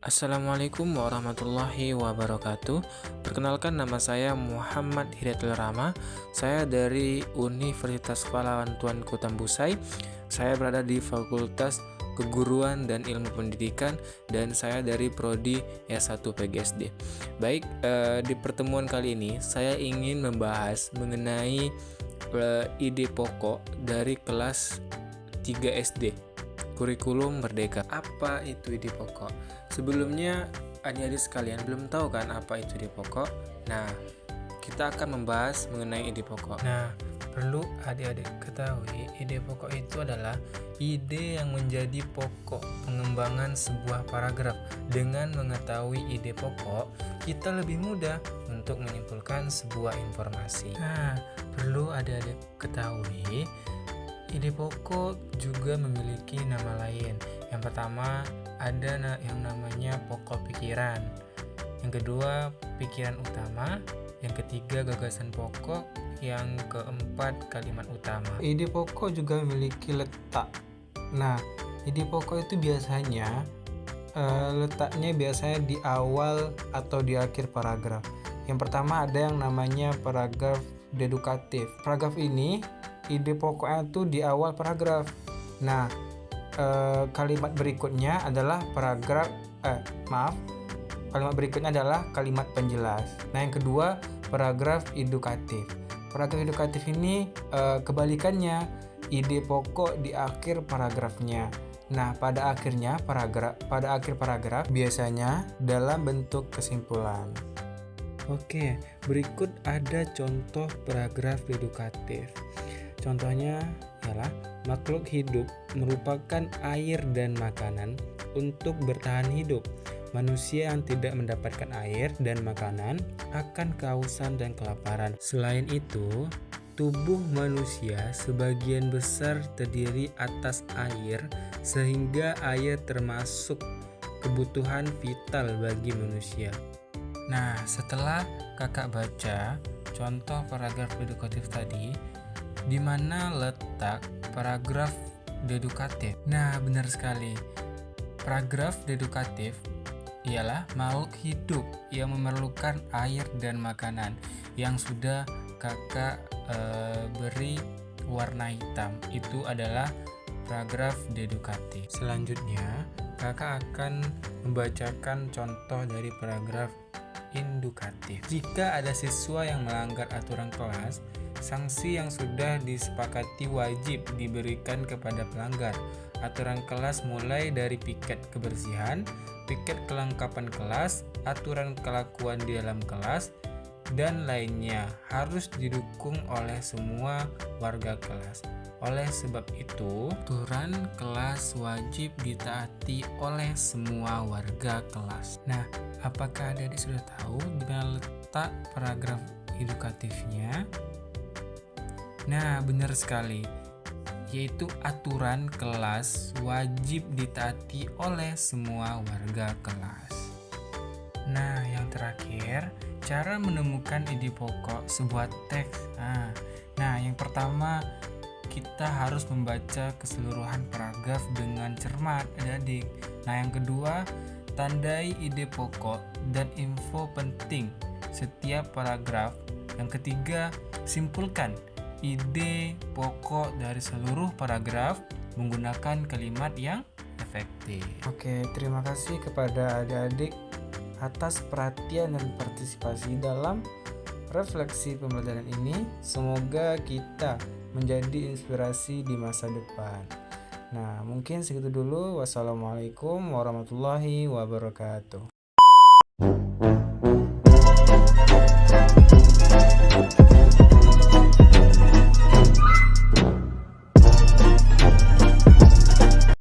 Assalamualaikum warahmatullahi wabarakatuh. Perkenalkan, nama saya Muhammad Hidayatul Rahma. Saya dari Universitas Pahlawan Tuanku Tambusai. Saya berada di Fakultas Keguruan dan Ilmu Pendidikan, dan saya dari Prodi S1 PGSD. Baik, di pertemuan kali ini saya ingin membahas mengenai ide pokok dari kelas 3 SD, kurikulum merdeka. Apa itu ide pokok? Sebelumnya, adik-adik sekalian belum tahu kan apa itu ide pokok? Nah, kita akan membahas mengenai ide pokok. Nah, perlu adik-adik ketahui, ide pokok itu adalah ide yang menjadi pokok pengembangan sebuah paragraf. Dengan mengetahui ide pokok, kita lebih mudah untuk menyimpulkan sebuah informasi. Nah, perlu adik-adik ketahui, ide pokok juga memiliki nama lain. Yang pertama, ada yang namanya pokok pikiran. Yang kedua, pikiran utama. Yang ketiga, gagasan pokok. Yang keempat, kalimat utama. Ide pokok juga memiliki letak. Nah, ide pokok itu biasanya letaknya biasanya di awal atau di akhir paragraf. Yang pertama ada yang namanya paragraf dedukatif. Paragraf ini ide pokoknya tuh di awal paragraf. Nah, kalimat berikutnya adalah kalimat berikutnya adalah kalimat penjelas. Nah, yang kedua paragraf edukatif. Paragraf edukatif ini kebalikannya, ide pokok di akhir paragrafnya. Nah, pada akhir paragraf biasanya dalam bentuk kesimpulan. Oke, berikut ada contoh paragraf edukatif. Contohnya ialah makhluk hidup merupakan air dan makanan untuk bertahan hidup. Manusia yang tidak mendapatkan air dan makanan akan kehausan dan kelaparan. Selain itu, tubuh manusia sebagian besar terdiri atas air, sehingga air termasuk kebutuhan vital bagi manusia. Nah, setelah kakak baca contoh paragraf edukatif tadi, di mana letak paragraf dedukatif? Nah, benar sekali. Paragraf dedukatif ialah makhluk hidup yang memerlukan air dan makanan yang sudah kakak beri warna hitam. Itu adalah paragraf dedukatif. Selanjutnya, kakak akan membacakan contoh dari paragraf indukatif. Jika ada siswa yang melanggar aturan kelas, sanksi yang sudah disepakati wajib diberikan kepada pelanggar. Aturan kelas mulai dari piket kebersihan, piket kelengkapan kelas, aturan kelakuan di dalam kelas, dan lainnya harus didukung oleh semua warga kelas. Oleh sebab itu, aturan kelas wajib ditaati oleh semua warga kelas. Nah, apakah adik-adik sudah tahu di mana letak paragraf edukatifnya? Nah, benar sekali, yaitu aturan kelas wajib ditaati oleh semua warga kelas. Nah, yang terakhir, cara menemukan ide pokok sebuah teks. Nah, yang pertama, kita harus membaca keseluruhan paragraf dengan cermat, adik-adik. Nah, yang kedua, tandai ide pokok dan info penting setiap paragraf. Yang ketiga, simpulkan ide pokok dari seluruh paragraf menggunakan kalimat yang efektif. Oke, terima kasih kepada adik-adik atas perhatian dan partisipasi dalam refleksi pembelajaran ini. Semoga kita menjadi inspirasi di masa depan. Nah, mungkin segitu dulu. Wassalamualaikum warahmatullahi wabarakatuh.